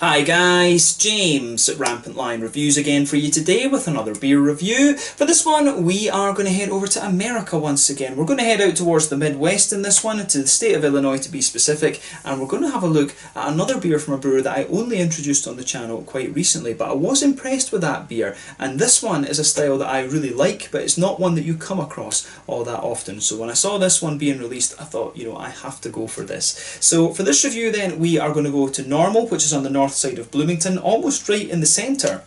Hi guys, James at Rampant Lion Reviews again for you today with another beer review. For this one we are going to head over to America once again. We're going to head out towards the Midwest in this one, to the state of Illinois to be specific, and we're going to have a look at another beer from a brewer that I only introduced on the channel quite recently, but I was impressed with that beer, and this one is a style that I really like, but it's not one that you come across all that often. So when I saw this one being released, I thought, you know, I have to go for this. So for this review then, we are going to go to Normal, which is on the north side of Bloomington, almost right in the centre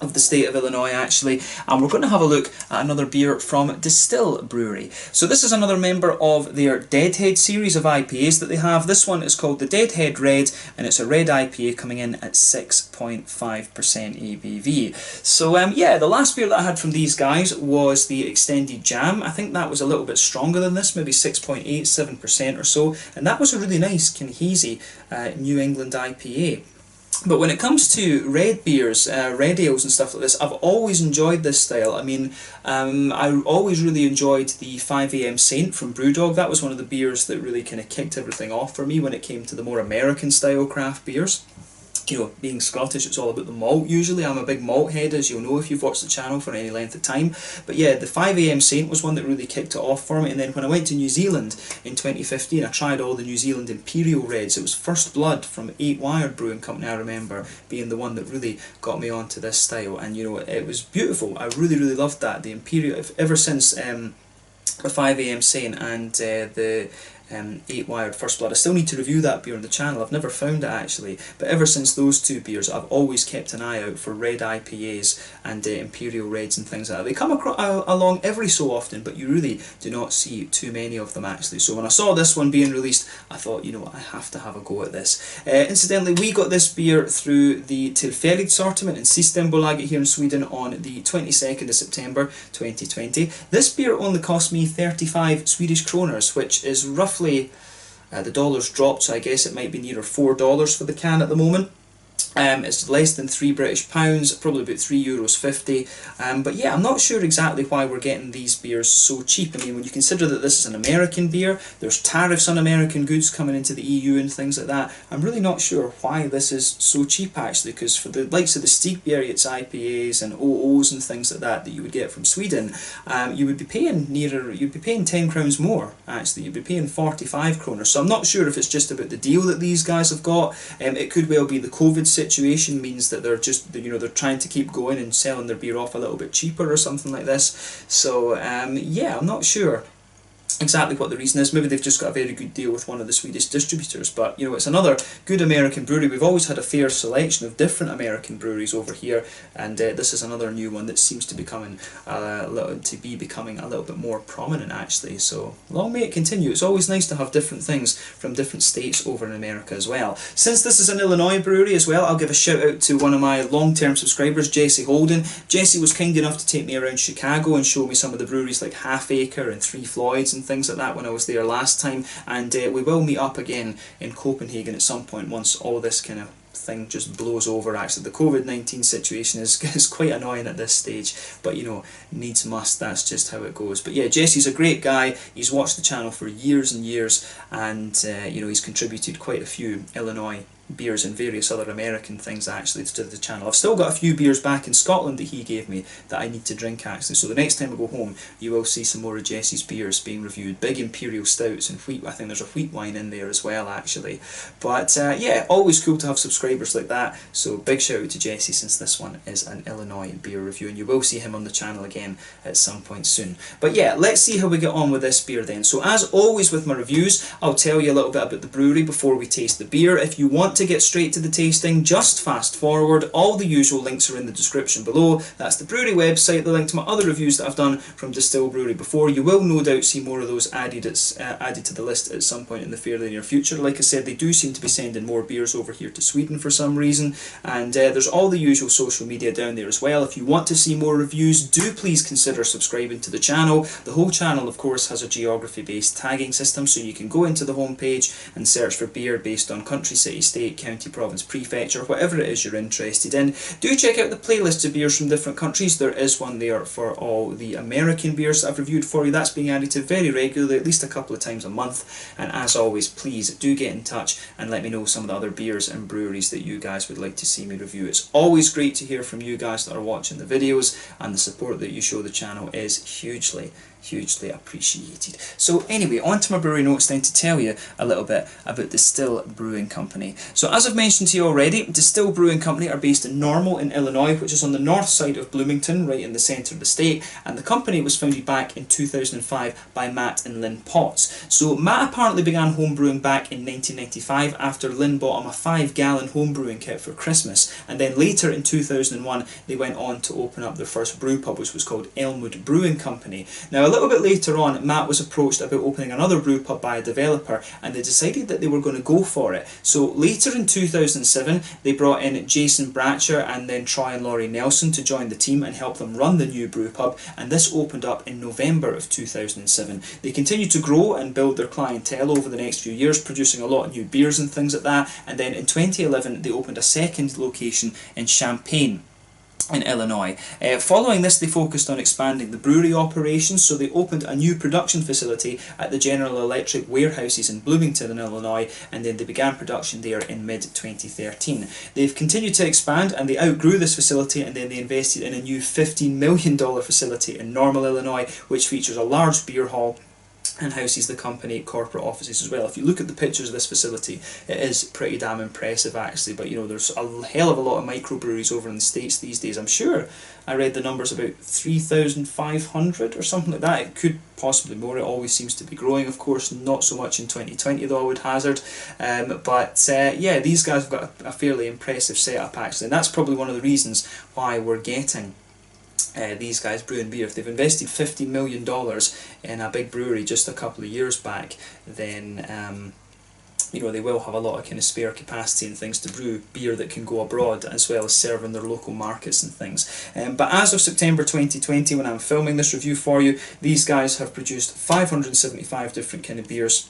of the state of Illinois actually, and we're going to have a look at another beer from Destihl Brewery. So this is another member of their Deadhead series of IPAs that they have. This one is called the Deadhead Red, and it's a red IPA coming in at 6.5% ABV. So yeah, the last beer that I had from these guys was the Extended Jam. I think that was a little bit stronger than this, maybe 6.87% or so, and that was a really nice kind of hazy New England IPA. But when it comes to red beers, red ales and stuff like this, I've always enjoyed this style. I mean, I always really enjoyed the 5am Saint from Brewdog. That was one of the beers that really kind of kicked everything off for me when it came to the more American style craft beers. You know, being Scottish, it's all about the malt usually. I'm a big malt head, as you'll know if you've watched the channel for any length of time. But yeah, the 5am Saint was one that really kicked it off for me, and then when I went to New Zealand in 2015, I tried all the New Zealand Imperial Reds. It was First Blood from 8 Wired Brewing Company, I remember, being the one that really got me onto this style, and you know, it was beautiful. I really loved that. The Imperial, ever since the 5am Saint and the 8 Wired First Blood. I still need to review that beer on the channel. I've never found it actually, but ever since those two beers, I've always kept an eye out for red IPAs and Imperial Reds and things like that. They come along every so often, but you really do not see too many of them actually. So when I saw this one being released, I thought, you know, I have to have a go at this. Incidentally, we got this beer through the Tillfällig sortiment in Systembolaget here in Sweden on the 22nd of September 2020. This beer only cost me 35 Swedish kroners, which is roughly the dollar's dropped, so I guess it might be nearer $4 for the can at the moment. It's less than £3 British, probably about €3.50. But yeah, I'm not sure exactly why we're getting these beers so cheap. I mean, when you consider that this is an American beer, there's tariffs on American goods coming into the EU and things like that, I'm really not sure why this is so cheap actually, because for the likes of the Stigbergets IPAs and OOs and things like that you would get from Sweden, you would be paying you'd be paying 10 crowns more actually. You'd be paying 45 kronor. So I'm not sure if it's just about the deal that these guys have got. It could well be the COVID situation means that they're just, you know, they're trying to keep going and selling their beer off a little bit cheaper or something like this. So yeah, I'm not sure exactly what the reason is. Maybe they've just got a very good deal with one of the Swedish distributors, but you know, it's another good American brewery. We've always had a fair selection of different American breweries over here, and this is another new one that seems to be becoming a little bit more prominent actually. So long may it continue. It's always nice to have different things from different states over in America as well. Since this is an Illinois brewery as well, I'll give a shout out to one of my long-term subscribers, Jesse Holden. Jesse was kind enough to take me around Chicago and show me some of the breweries like Half Acre and Three Floyds and things like that when I was there last time, and we will meet up again in Copenhagen at some point once all this kind of thing just blows over. Actually, the COVID-19 situation is quite annoying at this stage, but you know, needs must, that's just how it goes. But yeah, Jesse's a great guy. He's watched the channel for years and years, and you know, he's contributed quite a few Illinois beers and various other American things actually to the channel. I've still got a few beers back in Scotland that he gave me that I need to drink actually, so the next time I go home you will see some more of Jesse's beers being reviewed. Big imperial stouts and wheat, I think there's a wheat wine in there as well actually. But yeah, always cool to have subscribers like that, so big shout out to Jesse, since this one is an Illinois beer review, and you will see him on the channel again at some point soon. But yeah, let's see how we get on with this beer then. So as always with my reviews, I'll tell you a little bit about the brewery before we taste the beer. If you want to get straight to the tasting, just fast forward. All the usual links are in the description below. That's the brewery website, the link to my other reviews that I've done from Destihl Brewery before. You will no doubt see more of those added to the list at some point in the fairly near future. Like I said, they do seem to be sending more beers over here to Sweden for some reason, and there's all the usual social media down there as well. If you want to see more reviews, do please consider subscribing to the channel. The whole channel of course has a geography based tagging system, so you can go into the home page and search for beer based on country, city, state, state, county, province, prefecture, whatever it is you're interested in. Do check out the playlists of beers from different countries. There is one there for all the American beers that I've reviewed for you. That's being added to very regularly, at least a couple of times a month. And as always, please do get in touch and let me know some of the other beers and breweries that you guys would like to see me review. It's always great to hear from you guys that are watching the videos, and the support that you show the channel is hugely appreciated. So anyway, on to my brewery notes then to tell you a little bit about Destihl Brewing Company. So as I've mentioned to you already, Destihl Brewing Company are based in Normal in Illinois, which is on the north side of Bloomington, right in the centre of the state, and the company was founded back in 2005 by Matt and Lynn Potts. So Matt apparently began homebrewing back in 1995 after Lynn bought him a 5-gallon homebrewing kit for Christmas, and then later in 2001 they went on to open up their first brew pub, which was called Elmwood Brewing Company. Now a little bit later on, Matt was approached about opening another brew pub by a developer, and they decided that they were going to go for it. So later in 2007, they brought in Jason Bratcher and then Troy and Laurie Nelson to join the team and help them run the new brew pub, and this opened up in November of 2007. They continued to grow and build their clientele over the next few years, producing a lot of new beers and things like that, and then in 2011 they opened a second location in Champaign in Illinois. Following this, they focused on expanding the brewery operations, so they opened a new production facility at the General Electric warehouses in Bloomington in Illinois, and then they began production there in mid-2013. They've continued to expand, and they outgrew this facility, and then they invested in a new $15 million facility in Normal, Illinois, which features a large beer hall and houses the company corporate offices as well. If you look at the pictures of this facility, it is pretty damn impressive actually, but you know, there's a hell of a lot of microbreweries over in the States these days. I'm sure I read the numbers about 3,500 or something like that. It could possibly more. It always seems to be growing, of course, not so much in 2020 though, I would hazard. Yeah, these guys have got a fairly impressive setup actually, and that's probably one of the reasons why we're getting these guys brewing beer. If they've invested $50 million in a big brewery just a couple of years back, then you know, they will have a lot of kind of spare capacity and things to brew beer that can go abroad, as well as serve in their local markets and things. But as of September 2020, when I'm filming this review for you, these guys have produced 575 different kind of beers,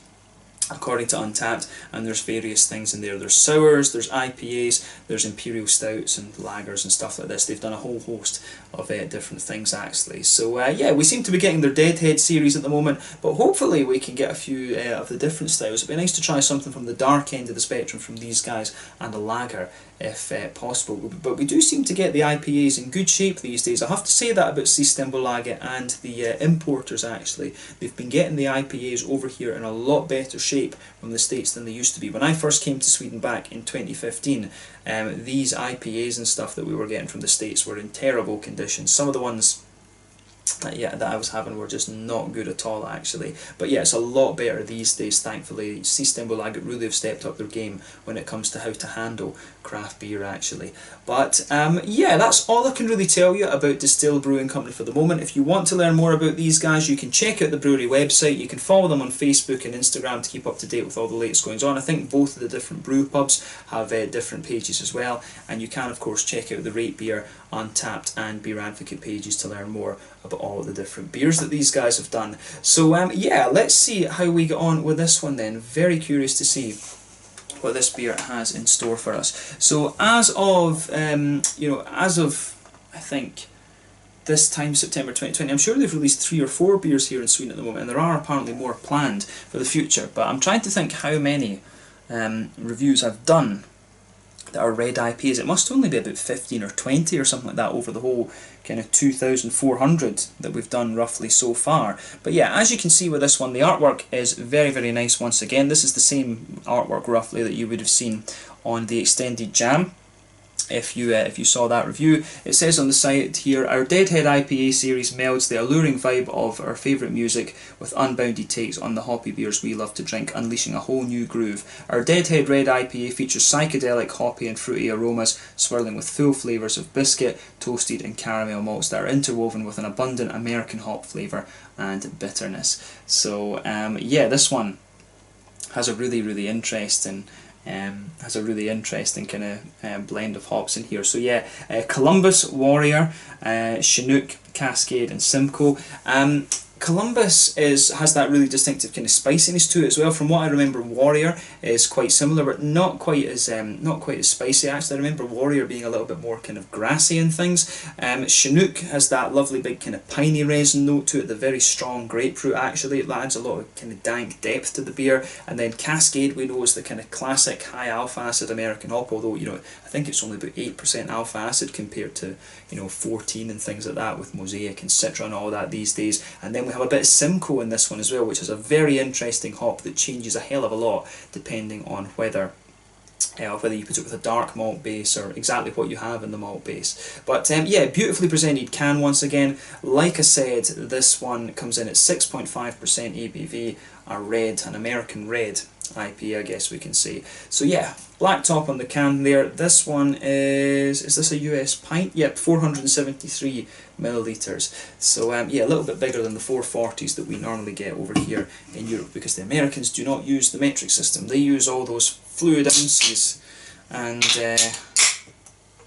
according to Untappd, and there's various things in there. There's sours, there's IPAs, there's imperial stouts and lagers and stuff like this. They've done a whole host of different things actually. So yeah, we seem to be getting their Deadhead series at the moment, but hopefully we can get a few of the different styles. It'd be nice to try something from the dark end of the spectrum from these guys, and a lager if possible. But we do seem to get the IPAs in good shape these days. I have to say that about Systembolaget and the importers actually. They've been getting the IPAs over here in a lot better shape from the States than they used to be. When I first came to Sweden back in 2015, these IPAs and stuff that we were getting from the States were in terrible condition. Some of the ones that I was having were just not good at all actually. But yeah, it's a lot better these days, thankfully. Systembolaget really have stepped up their game when it comes to how to handle craft beer actually. But yeah, that's all I can really tell you about Destihl Brewing Company for the moment. If you want to learn more about these guys, you can check out the brewery website. You can follow them on Facebook and Instagram to keep up to date with all the latest goings on. I think both of the different brew pubs have different pages as well, and you can of course check out the Rate Beer, Untappd and Beer Advocate pages to learn more about all of the different beers that these guys have done. So yeah, let's see how we get on with this one then. Very curious to see what this beer has in store for us. So as of I think this time, September 2020, I'm sure they've released 3 or 4 beers here in Sweden at the moment, and there are apparently more planned for the future, but I'm trying to think how many reviews I've done that are red IPAs. It must only be about 15 or 20 or something like that over the whole kind of 2,400 that we've done roughly so far. But yeah, as you can see with this one, the artwork is very, very nice once again. This is the same artwork roughly that you would have seen on the Extended Jam. If you saw that review, it says on the site here, our Deadhead IPA series melds the alluring vibe of our favourite music with unbounded takes on the hoppy beers we love to drink, unleashing a whole new groove. Our Deadhead Red IPA features psychedelic, hoppy and fruity aromas, swirling with full flavours of biscuit, toasted and caramel malts that are interwoven with an abundant American hop flavour and bitterness. So yeah, this one has a really interesting kind of blend of hops in here. So yeah, Columbus, Warrior, Chinook, Cascade and Simcoe. Columbus has that really distinctive kind of spiciness to it as well. From what I remember, Warrior is quite similar, but not quite as spicy. Actually, I remember Warrior being a little bit more kind of grassy and things. Chinook has that lovely big kind of piney resin note to it. The very strong grapefruit, actually, it adds a lot of kind of dank depth to the beer. And then Cascade, we know, is the kind of classic high alpha acid American hop. Although, you know, I think it's only about 8% alpha acid compared to, you know, 14 and things like that with Mosaic and Citra and all that these days. And then we have a bit of Simcoe in this one as well, which is a very interesting hop that changes a hell of a lot depending on whether you put it with a dark malt base or exactly what you have in the malt base. But yeah, beautifully presented can once again. Like I said, this one comes in at 6.5% ABV, a red, an American red IPA, I guess we can say. So yeah, black top on the can there. This one is this a US pint? Yep, 473 millilitres. So yeah, a little bit bigger than the 440s that we normally get over here in Europe, because the Americans do not use the metric system. They use all those fluid ounces and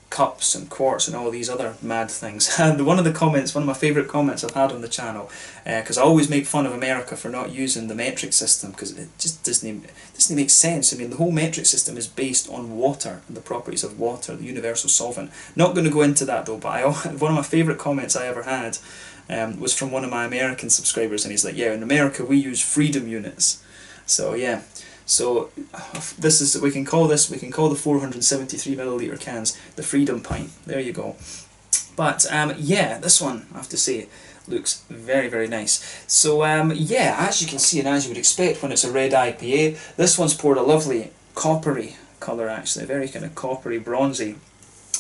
cups and quarts and all these other mad things. And one of my favourite comments I've had on the channel, because I always make fun of America for not using the metric system, because it just doesn't make sense. I mean, the whole metric system is based on water and the properties of water, the universal solvent. Not going to go into that though, but one of my favourite comments I ever had was from one of my American subscribers, and he's like, yeah, in America we use freedom units. So yeah. So we can call the 473 milliliter cans the Freedom Pint. There you go. But yeah, this one, I have to say, looks very, very nice. So yeah, as you can see and as you would expect when it's a red IPA, this one's poured a lovely coppery colour, actually, a very kind of coppery, bronzy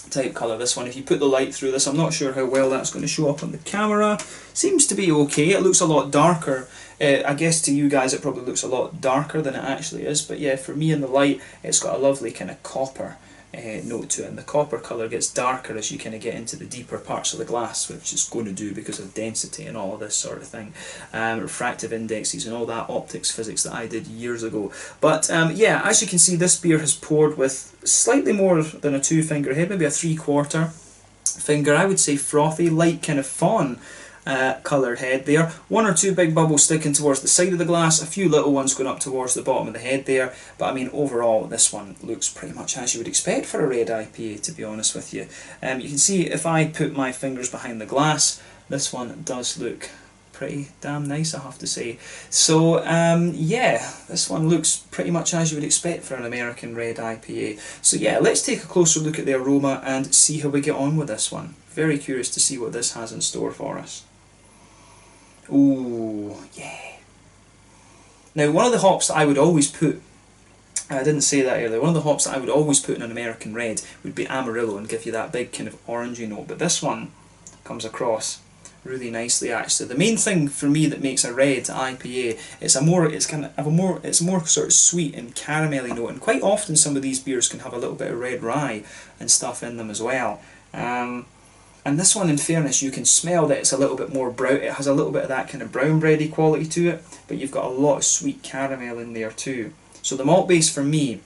type colour. This one, if you put the light through this, I'm not sure how well that's going to show up on the camera. Seems to be okay. It looks a lot darker. I guess to you guys it probably looks a lot darker than it actually is, but yeah, for me in the light it's got a lovely kind of copper note to it, and the copper colour gets darker as you kind of get into the deeper parts of the glass, which it's going to do because of density and all of this sort of thing, refractive indexes and all that optics physics that I did years ago. But yeah, as you can see, this beer has poured with slightly more than a 2-finger head, maybe a 3/4 finger. I would say frothy, light kind of fawn coloured head there. 1 or 2 big bubbles sticking towards the side of the glass, a few little ones going up towards the bottom of the head there, but I mean overall this one looks pretty much as you would expect for a red IPA, to be honest with you. You can see if I put my fingers behind the glass, this one does look pretty damn nice, I have to say. So yeah, this one looks pretty much as you would expect for an American red IPA. So yeah, let's take a closer look at the aroma and see how we get on with this one. Very curious to see what this has in store for us. Ooh, yeah. Now, one of the hops that I would always put, I didn't say that earlier, one of the hops that I would always put in an American red would be Amarillo and give you that big kind of orangey note, but this one comes across really nicely actually. The main thing for me that makes a red IPA, it's more sort of sweet and caramelly note, and quite often some of these beers can have a little bit of red rye and stuff in them as well. And this one, in fairness, you can smell that it's a little bit more brown. It has a little bit of that kind of brown bready quality to it, but you've got a lot of sweet caramel in there too. So the malt base for me,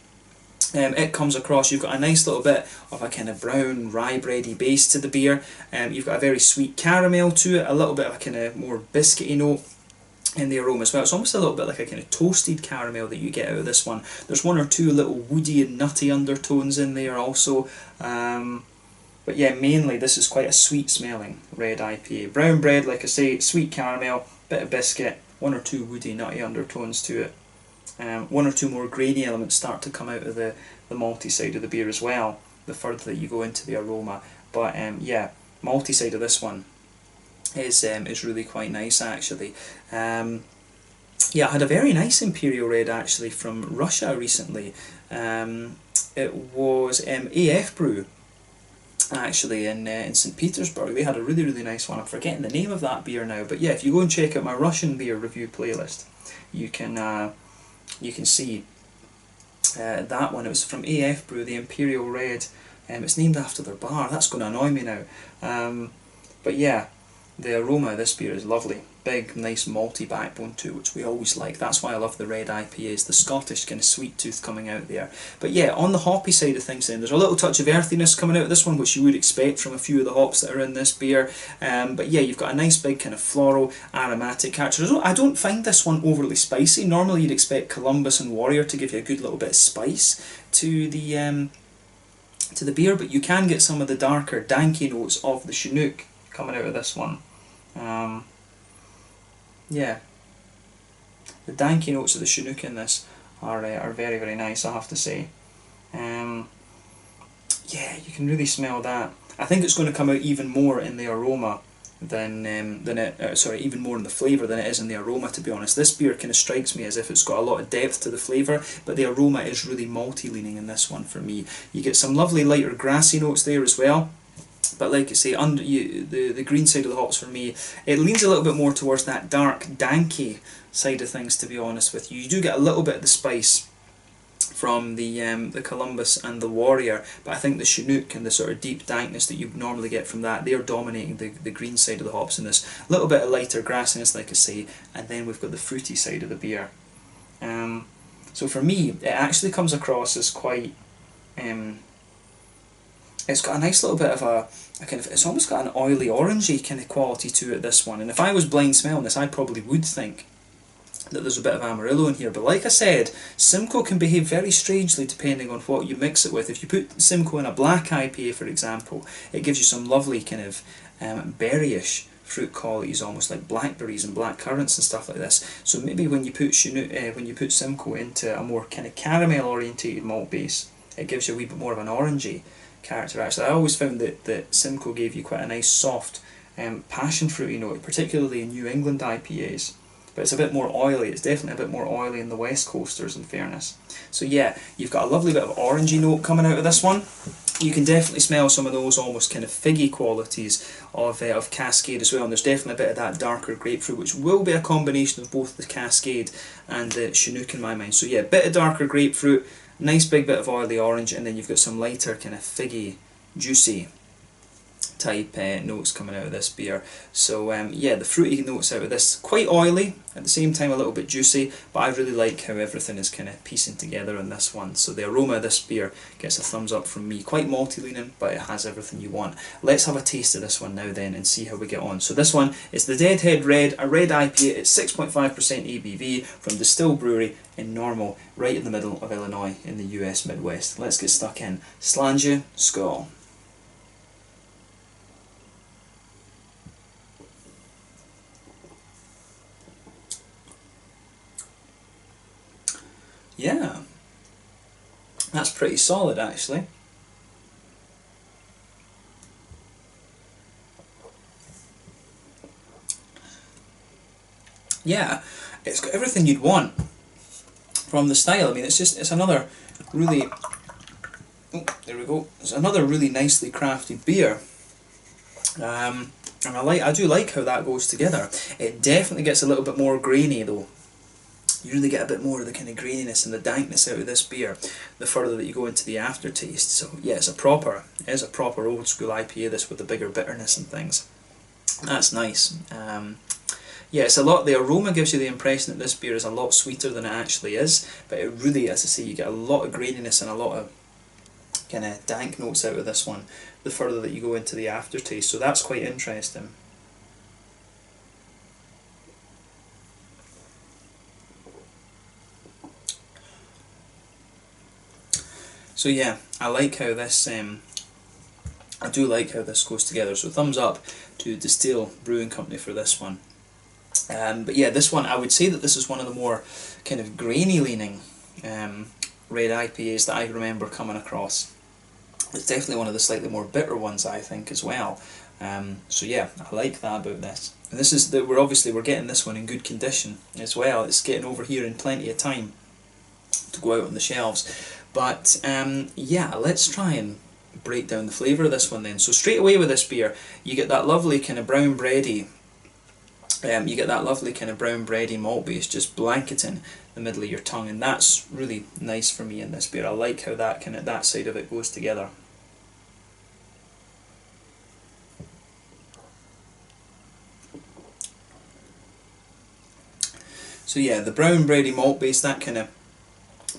it comes across, you've got a nice little bit of a kind of brown rye bready base to the beer. You've got a very sweet caramel to it, a little bit of a kind of more biscuity note in the aroma as well. It's almost a little bit like a kind of toasted caramel that you get out of this one. There's 1 or 2 little woody and nutty undertones in there also. But yeah, mainly this is quite a sweet smelling red IPA. Brown bread, like I say, sweet caramel, bit of biscuit, 1 or 2 woody nutty undertones to it. 1 or 2 more grainy elements start to come out of the malty side of the beer as well, the further that you go into the aroma. But yeah, malty side of this one is really quite nice actually. Yeah, I had a very nice Imperial Red actually from Russia recently. It was AF Brew actually in St. Petersburg. They had a really, really nice one. I'm forgetting the name of that beer now, but yeah, if you go and check out my Russian beer review playlist, you can see that one. It was from AF Brew, the Imperial Red. It's named after their bar. That's going to annoy me now. But yeah, the aroma of this beer is lovely. big, nice malty backbone to it, which we always like. That's why I love the Red IPAs, the Scottish kind of sweet tooth coming out there. But yeah, on the hoppy side of things then, there's a little touch of earthiness coming out of this one, which you would expect from a few of the hops that are in this beer. But yeah, you've got a nice big kind of floral, aromatic character. I don't find this one overly spicy. Normally you'd expect Columbus and Warrior to give you a good little bit of spice to the beer, but you can get some of the darker, danky notes of the Chinook coming out of this one. Yeah, the danky notes of the Chinook in this are very, very nice, I have to say. Yeah, you can really smell that. I think it's going to come out even more in the aroma than even more in the flavour than it is in the aroma, to be honest. This beer kind of strikes me as if it's got a lot of depth to the flavour, but the aroma is really malty leaning in this one for me. You get some lovely lighter grassy notes there as well. But like I say, the green side of the hops for me, it leans a little bit more towards that dark, danky side of things, to be honest with you. You do get a little bit of the spice from the Columbus and the Warrior, but I think the Chinook and the sort of deep dankness that you normally get from that, they're dominating the green side of the hops in this. A little bit of lighter grassiness, like I say, and then we've got the fruity side of the beer. So for me, it actually comes across as quite... it's got a nice little bit of a kind of, it's almost got an oily orangey kind of quality to it, this one. And if I was blind smelling this, I probably would think that there's a bit of Amarillo in here. But like I said, Simcoe can behave very strangely depending on what you mix it with. If you put Simcoe in a black IPA, for example, it gives you some lovely kind of berryish fruit qualities, almost like blackberries and black currants and stuff like this. So maybe when you put Simcoe into a more kind of caramel orientated malt base, it gives you a wee bit more of an orangey character. Actually, I always found that Simcoe gave you quite a nice soft passion fruity note, particularly in New England IPAs. But it's a bit more oily. It's definitely a bit more oily in the West Coasters, in fairness. So yeah, you've got a lovely bit of orangey note coming out of this one. You can definitely smell some of those almost kind of figgy qualities of Cascade as well, and there's definitely a bit of that darker grapefruit, which will be a combination of both the Cascade and the Chinook in my mind. So yeah, a bit of darker grapefruit, nice big bit of oily orange, and then you've got some lighter kind of figgy, juicy type notes coming out of this beer. So yeah, the fruity notes out of this, quite oily, at the same time a little bit juicy, but I really like how everything is kind of piecing together in this one. So the aroma of this beer gets a thumbs up from me. Quite malty leaning, but it has everything you want. Let's have a taste of this one now then and see how we get on. So this one is the Deadhead Red, a red IPA at 6.5% ABV from Destihl Brewery in Normal, right in the middle of Illinois in the US Midwest. Let's get stuck in. Slange Skål. Yeah, that's pretty solid actually. Yeah, it's got everything you'd want from the style. I mean, it's another really, oh, there we go. It's another really nicely crafted beer. And I do like how that goes together. It definitely gets a little bit more grainy though. You really get a bit more of the kind of graininess and the dankness out of this beer the further that you go into the aftertaste. So yeah, it is a proper old school IPA, this, with the bigger bitterness and things. That's nice. Yeah, it's a lot. The aroma gives you the impression that this beer is a lot sweeter than it actually is, but it really, as I say, you get a lot of graininess and a lot of kind of dank notes out of this one the further that you go into the aftertaste. So that's quite interesting. So yeah, I like how this, I do like how this goes together. So thumbs up to Destihl Brewing Company for this one. But yeah, this one, I would say that this is one of the more kind of grainy leaning red IPAs that I remember coming across. It's definitely one of the slightly more bitter ones, I think, as well. So yeah, I like that about this. And this is that we're getting this one in good condition as well. It's getting over here in plenty of time to go out on the shelves. But yeah, let's try and break down the flavour of this one then. So straight away with this beer, you get that lovely kind of brown bready. You get that lovely kind of brown bready malt base just blanketing the middle of your tongue, and that's really nice for me in this beer. I like how that side of it goes together. So yeah, the brown bready malt base, that kind of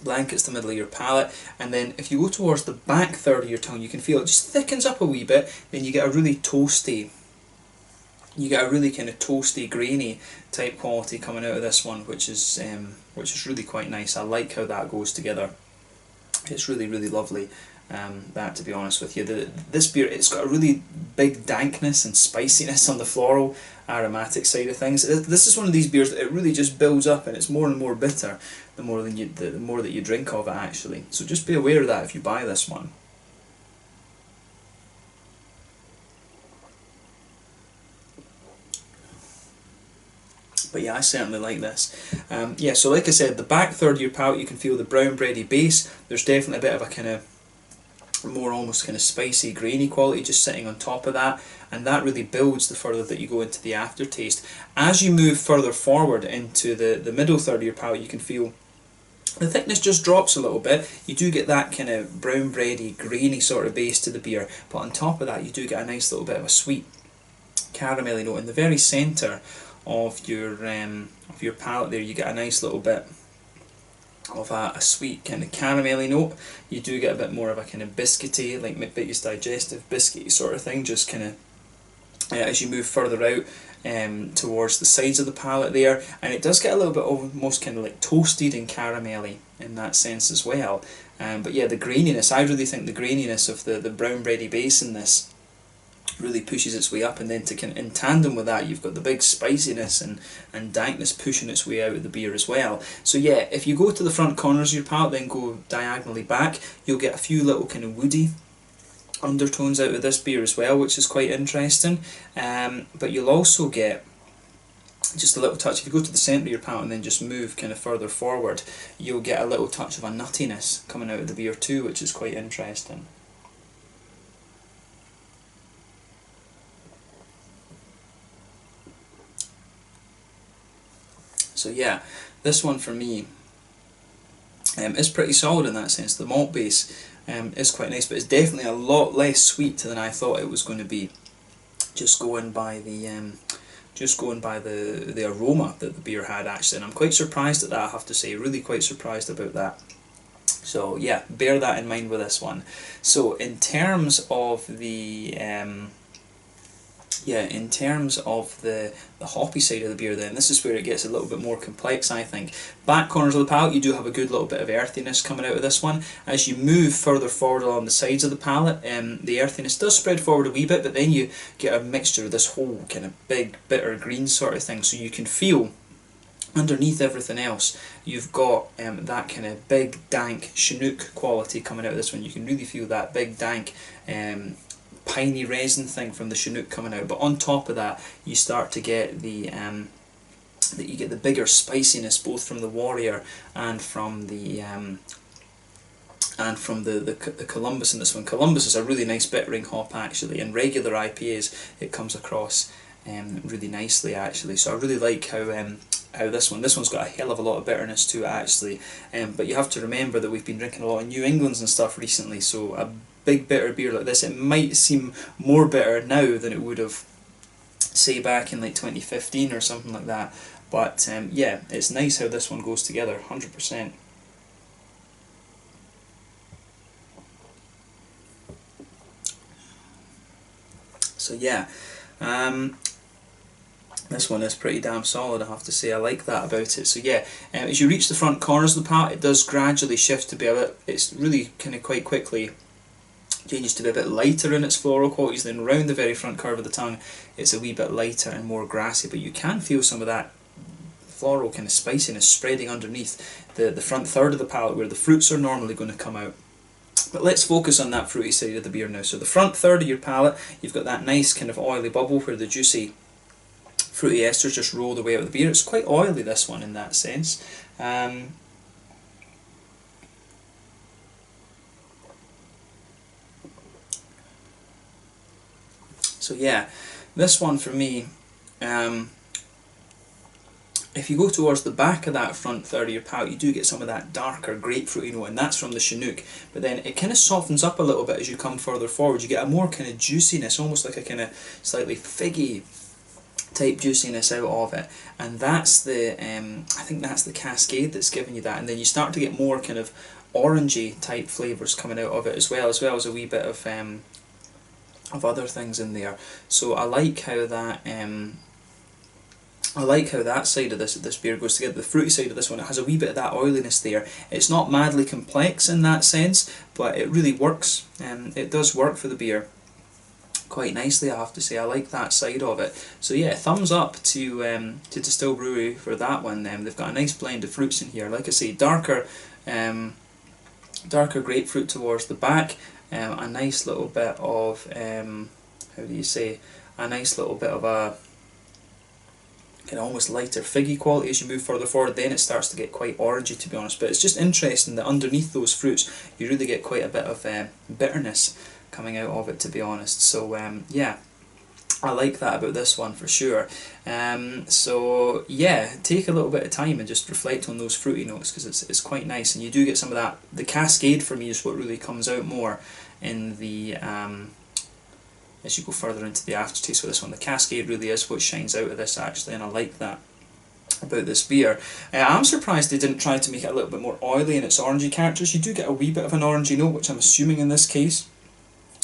blankets the middle of your palate, and then if you go towards the back third of your tongue, you can feel it just thickens up a wee bit. Then you get a really toasty, kind of toasty, grainy type quality coming out of this one, which is really quite nice. I like how that goes together. It's really, really lovely. That, to be honest with you, this beer, it's got a really big dankness and spiciness on the floral aromatic side of things. This is one of these beers that it really just builds up, and it's more and more bitter the more that you drink of it, actually. So just be aware of that if you buy this one. But yeah, I certainly like this. Yeah, so like I said, the back third of your palate, you can feel the brown bready base. There's definitely a bit of a kind of more almost kind of spicy, grainy quality just sitting on top of that, and that really builds the further that you go into the aftertaste. As you move further forward into the middle third of your palate, you can feel the thickness just drops a little bit. You do get that kind of brown bready, grainy sort of base to the beer, but on top of that you do get a nice little bit of a sweet caramelly note in the very centre of your palate there. You get a nice little bit of a sweet kind of caramelly note. You do get a bit more of a kind of biscuity, like McVitie's Digestive biscuity sort of thing, just kind of as you move further out towards the sides of the palate there, and it does get a little bit almost kind of like toasted and caramelly in that sense as well. But yeah, the graininess, I really think the graininess of the brown bready base in this really pushes its way up, and then in tandem with that you've got the big spiciness and dankness pushing its way out of the beer as well. So yeah, if you go to the front corners of your palate, then go diagonally back, you'll get a few little kind of woody undertones out of this beer as well, which is quite interesting. But you'll also get just a little touch, if you go to the centre of your palate and then just move kind of further forward, you'll get a little touch of a nuttiness coming out of the beer too, which is quite interesting. So yeah, this one for me is pretty solid in that sense. The malt base is quite nice, but it's definitely a lot less sweet than I thought it was going to be. Just going by the aroma that the beer had, actually, and I'm quite surprised at that, I have to say. Really quite surprised about that. So yeah, bear that in mind with this one. So in terms of the the hoppy side of the beer, then this is where it gets a little bit more complex, I think. Back corners of the palate, you do have a good little bit of earthiness coming out of this one. As you move further forward along the sides of the palate, the earthiness does spread forward a wee bit, but then you get a mixture of this whole kind of big bitter green sort of thing, so you can feel underneath everything else you've got that kind of big dank Chinook quality coming out of this one. You can really feel that big dank piney resin thing from the Chinook coming out, but on top of that you start to get the bigger spiciness both from the Warrior and from the Columbus in this one. Columbus is a really nice bittering hop, actually, and regular IPAs it comes across really nicely, actually. So I really like how this one's got a hell of a lot of bitterness to it, actually, but you have to remember that we've been drinking a lot of New Englands and stuff recently, so a big bitter beer like this, it might seem more bitter now than it would have, say, back in like 2015 or something like that, but yeah, it's nice how this one goes together, 100%. So yeah, this one is pretty damn solid, I have to say. I like that about it. So yeah, as you reach the front corners of the palate, it does gradually shift to be a bit, it's really kind of quite quickly changes to be a bit lighter in its floral qualities, then round the very front curve of the tongue it's a wee bit lighter and more grassy, but you can feel some of that floral kind of spiciness spreading underneath the front third of the palate where the fruits are normally going to come out. But let's focus on that fruity side of the beer now. So the front third of your palate, you've got that nice kind of oily bubble where the juicy fruity esters just roll the way out of the beer. It's quite oily, this one, in that sense. So yeah, this one for me, if you go towards the back of that front third of your palate, you do get some of that darker grapefruity note, and that's from the Chinook. But then it kind of softens up a little bit as you come further forward. You get a more kind of juiciness, almost like a kind of slightly figgy type juiciness out of it, and that's the I think that's the cascade that's giving you that, and then you start to get more kind of orangey type flavours coming out of it as well as a wee bit of other things in there. So I like how that side of this beer goes together. The fruity side of this one, it has a wee bit of that oiliness there. It's not madly complex in that sense, but it really works. It does work for the beer quite nicely, I have to say. I like that side of it. So yeah, thumbs up to Destihl Brewery for that one. They've got a nice blend of fruits in here. Like I say, darker grapefruit towards the back. A nice little bit of how do you say? A nice little bit of a kind of almost lighter figgy quality as you move further forward. Then it starts to get quite orangey, to be honest. But it's just interesting that underneath those fruits, you really get quite a bit of bitterness coming out of it, to be honest. So yeah, I like that about this one for sure. So yeah, take a little bit of time and just reflect on those fruity notes, because it's quite nice, and you do get some of that. The cascade for me is what really comes out more in the as you go further into the aftertaste with this one. The cascade really is what shines out of this actually, and I like that about this beer. I'm surprised they didn't try to make it a little bit more oily in its orangey characters. You do get a wee bit of an orangey note, which I'm assuming in this case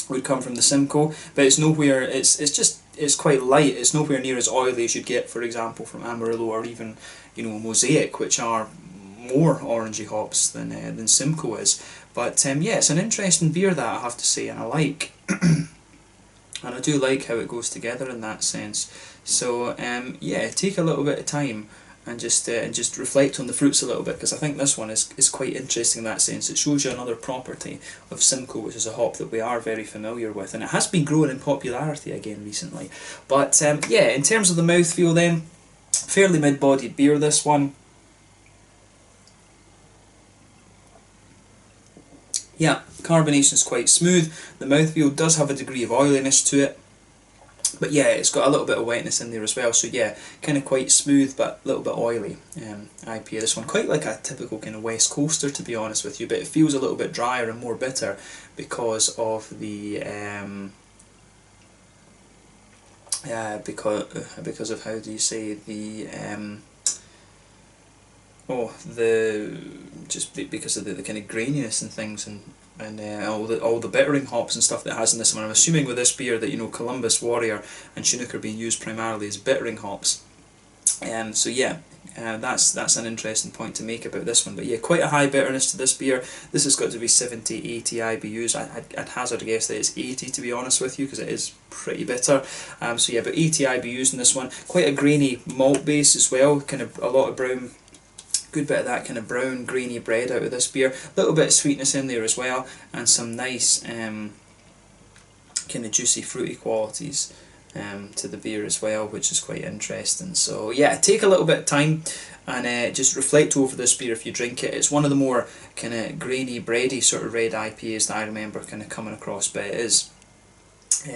would come from the Simcoe, but it's nowhere, it's quite light. It's nowhere near as oily as you'd get, for example, from Amarillo or even, you know, Mosaic, which are more orangey hops than Simcoe is. But yeah, it's an interesting beer, that I have to say, and I like and I do like how it goes together in that sense. So yeah, take a little bit of time and just reflect on the fruits a little bit, because I think this one is quite interesting in that sense. It shows you another property of Simcoe, which is a hop that we are very familiar with, and it has been growing in popularity again recently. But yeah, in terms of the mouthfeel then, fairly mid-bodied beer, this one. Yeah, carbonation is quite smooth. The mouthfeel does have a degree of oiliness to it, but yeah, it's got a little bit of wetness in there as well. So yeah, kind of quite smooth but a little bit oily IPA. This one, quite like a typical kind of West Coaster, to be honest with you, but it feels a little bit drier and more bitter because of the because of, how do you say, the because of the kind of graininess and things, and all the bittering hops and stuff that it has in this one. I'm assuming with this beer that, you know, Columbus, Warrior and Chinook are being used primarily as bittering hops. So yeah, that's an interesting point to make about this one. But yeah, quite a high bitterness to this beer. This has got to be 70, 80 IBUs. I'd hazard a guess that it's 80, to be honest with you, because it is pretty bitter. So yeah, about 80 IBUs in this one. Quite a grainy malt base as well, kind of a lot of brown. Good bit of that kind of brown, grainy bread out of this beer. A little bit of sweetness in there as well, and some nice kind of juicy, fruity qualities to the beer as well, which is quite interesting. So yeah, take a little bit of time and just reflect over this beer if you drink it. It's one of the more kind of grainy, bready sort of red IPAs that I remember kind of coming across, but it is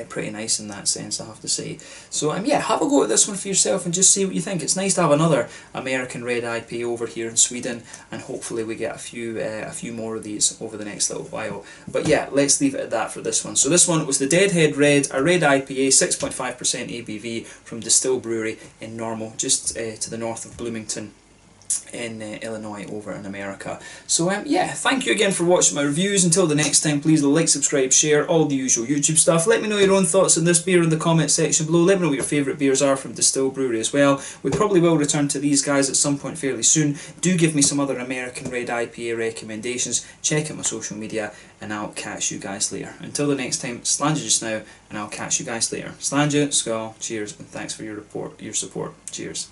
pretty nice in that sense, I have to say. So yeah, have a go at this one for yourself and just see what you think. It's nice to have another American red IPA over here in Sweden, and hopefully we get a few more of these over the next little while. But yeah, let's leave it at that for this one. So this one was the Deadhead Red, a red IPA, 6.5% ABV from Destihl Brewery in Normal, just to the north of Bloomington in Illinois over in America. So yeah, thank you again for watching my reviews. Until the next time, please like, subscribe, share, all the usual YouTube stuff. Let me know your own thoughts on this beer in the comment section below. Let me know what your favourite beers are from Destihl Brewery as well. We probably will return to these guys at some point fairly soon. Do give me some other American red IPA recommendations. Check out my social media, and I'll catch you guys later. Until the next time, slàinte just now, and I'll catch you guys later. Slàinte, skål, cheers, and thanks for your support. Cheers.